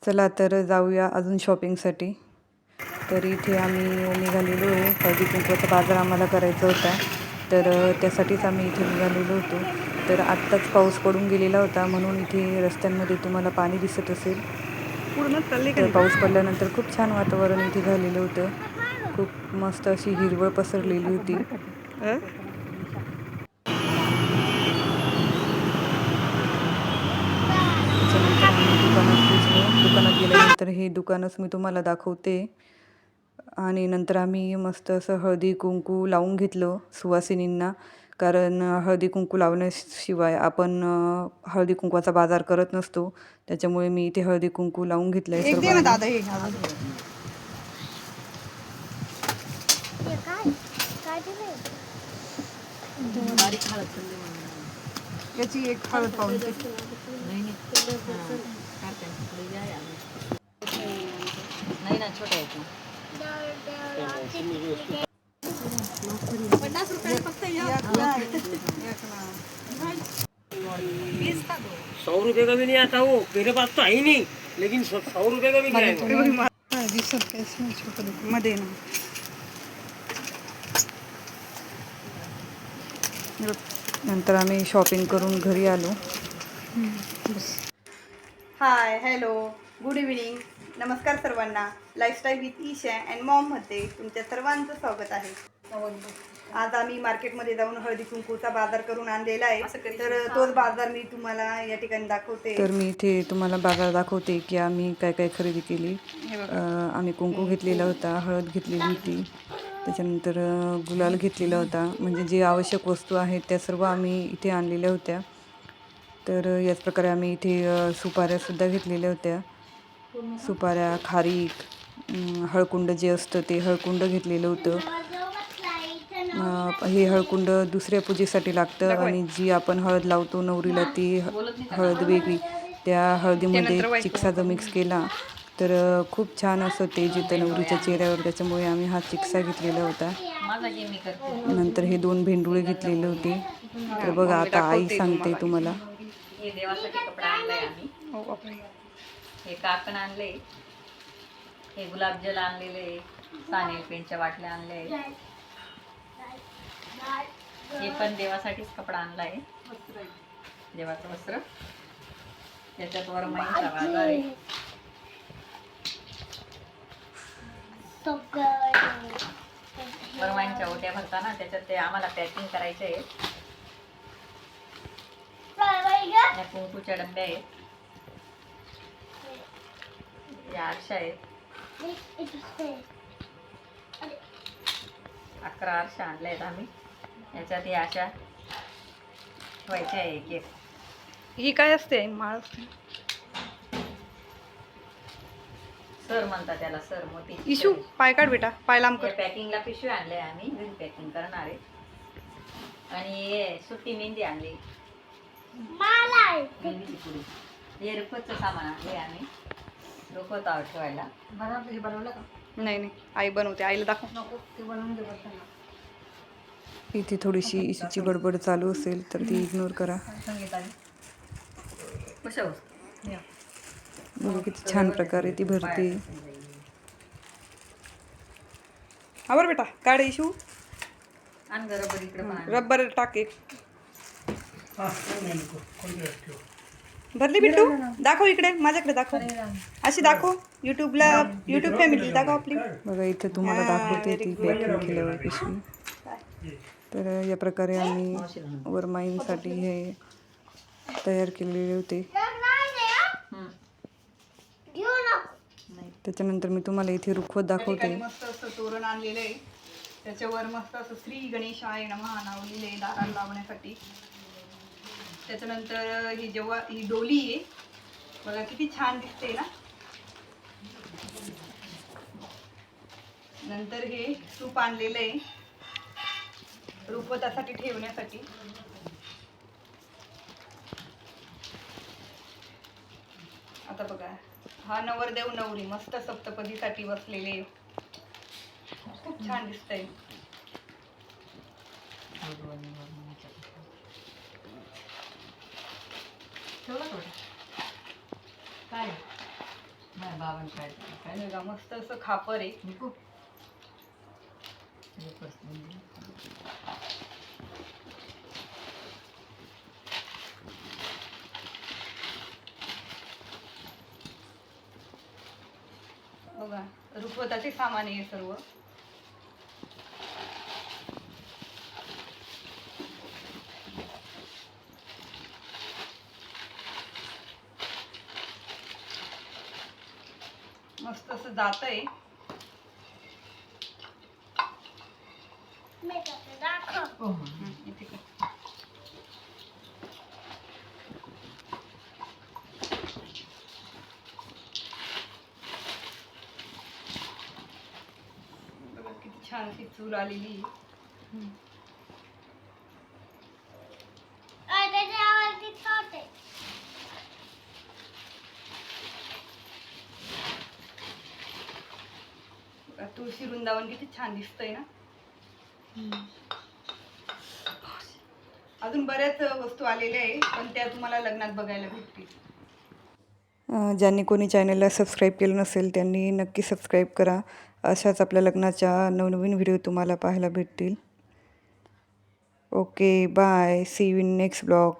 चला तर जाऊया अजून शॉपिंगसाठी. तर इथे आम्ही निघालेलो आहे. हळदी कुंकवाचा बाजार आम्हाला करायचा होता, तर त्यासाठीच आम्ही इथे निघालेलो होतो. तर आत्ताच पाऊस पडून गेलेला होता, म्हणून इथे रस्त्यांमध्ये तुम्हाला पाणी दिसत असेल. तर पाऊस पडल्यानंतर खूप छान वातावरण इथे झालेलं होतं. खूप मस्त अशी हिरवळ पसरलेली होती. त्याच्यानंतर आम्ही दुकानात पोचलो. दुकानात गेल्यानंतर हे दुकानच मी तुम्हाला दाखवते. आणि नंतर आम्ही मस्त असं हळदी कुंकू लावून घेतलं सुवासिनींना, कारण हळदी कुंकू लावण्याशिवाय आपण हळदी कुंकवाचा बाजार करत नसतो. त्याच्यामुळे मी इथे हळदी कुंकू लावून घेतलं आहे सर्वांना. याची एक हळद पाहून नाही ना छोटा आहे तो. 50 रुपये फक्त 100 रुपये का भी नहीं आता वो, मेरे पास तो है ही नहीं, लेकिन 100 रुपये का भी क्या है मध्ये ना. नंतर आम्ही शॉपिंग करून घरी आलो. हाय, हॅलो, गुड इव्हिनिंग, नमस्कार सर्वांना. लाईफस्टाईल विथ ईशा अँड मॉममध्ये तुमच्या सर्वांचं स्वागत आहे. आज आम्ही मार्केटमध्ये जाऊन हळदी कुंकूचा बाजार करून आणलेला आहे, तर तोच बाजार मी तुम्हाला या ठिकाणी दाखवते. तर मी इथे तुम्हाला बाजार दाखवते की आम्ही काय काय खरेदी केली. आम्ही कुंकू घेतलेला होता, हळद घेतलेली होती, त्याच्यानंतर गुलाल घेतलेला होता. म्हणजे जे आवश्यक वस्तू आहेत त्या सर्व आम्ही इथे आणलेल्या होत्या. तर याच प्रकारे आम्ही इथे सुपाऱ्यासुद्धा घेतलेल्या होत्या. सुपाऱ्या, खारीक, हळकुंड जे असतं ते हळकुंड घेतलेलं होतं. हे हळकुंड दुसऱ्या पूजेसाठी लागतं, आणि जी आपण हळद लावतो नवरीला ती हळद वेगळी. त्या हळदीमध्ये चिकसा मिक्स केला तर खूप छान असं तेज येतं नवरीच्या चेहऱ्यावर. त्याच्यामुळे आम्ही हा चिकसा घेतलेला होता. नंतर हे 2 भेंडुळे घेतलेले होते. तर बघा आता आई सांगते तुम्हाला. हे देवासाठी कपडा आणलाय आम्ही. हे काकण आणले, हे गुलाबजल आणलेले, सानेल पेंटच्या बाटल्या आणले. हे पण देवासाठीच कपडा आणलाय, देवाचं वस्त्र. त्याच्यात वरमाईचा बाजार आहे. वरमाईंच्या ओट्या भरताना त्याच्यात ते आम्हाला पॅकिंग करायचे आहे. या कुंकूच्या डब्या आहेत, या आरशा आहेत. 11 आरशा आणल्या आहेत आम्ही. याच्यात या अशा ठेवायच्या आहे एक एक. ही काय असते? माळ असते, सर म्हणतात त्याला, सर मोठी. इशू पाय काढ बेटा, पाय लांब कर. पॅकिंगला पिशवी आणले आम्ही, घरी पॅकिंग करणार आहे. आणि हे सुट्टी मेहंदी आणली, मेहंदीची पुडी. हे रुखवतचं सामान आणले आम्ही, रुखवतावर ठेवायला. बनवलं का? नाही नाही, आई बनवते, आईला दाखव. नको, ते बनवून दे बघताना. इथे थोडीशी इशीची बडबड चालू असेल तर ती इग्नोर करा. बघा किती छान प्रकारे ती भरते. आवर बेटा, काढ इशू. आण जरा रबर इकडे पण. रबर टाक एक. भरली बिट्टू? दाखव इकडे, माझ्याकडे दाखव, अशी दाखव. यूट्यूब फॅमिली दाखव आपली. बघा इथे तुम्हाला दाखवते ती पॅकिंग केल्यावर पिशवी. तर या प्रकारे आम्ही वरमाईंसाठी हे तयार केलेले होते. त्याच्यानंतर मी तुम्हाला इथे रुखवत दाखवते. मस्त असं तोरण आणलेलं आहे, त्याच्यावर मस्त असं श्री गणेशाय नमः नाव लिहिलंय दाराला लावण्यासाठी. त्याच्यानंतर ही जेव्हा ही डोली आहे बघा किती छान दिसते ना. नंतर हे सूप आणलेलं आहे रुखवतासाठी ठेवण्यासाठी. आता बघा हा नवरदेव नवरी मस्त सप्तपदीसाठी बसलेले, खूप छान दिसतंय. काय नाही बाबांकडे काय हे बघा, मस्त असं खापर आहे. नको हे पसरून दे. बघा, रुखवताचे सामान आहे हे सर्व. मस्त असं जात आहे. हो इथे कर. बघा किती छान अशी चूल आलेली आहे. बघा, तुळशी वृंदावन किती छान दिसतंय ना. अजून बऱ्याच वस्तू आलेल्या आहे, पण त्या तुम्हाला लग्नात बघायला भेटतील. ज्यांनी कोणी चॅनलला सबस्क्राईब केलं नसेल त्यांनी नक्की सबस्क्राईब करा. अशाच आपल्या लग्नाच्या नवनवीन व्हिडिओ तुम्हाला पाहायला भेटतील. Okay bye, see you in next blog.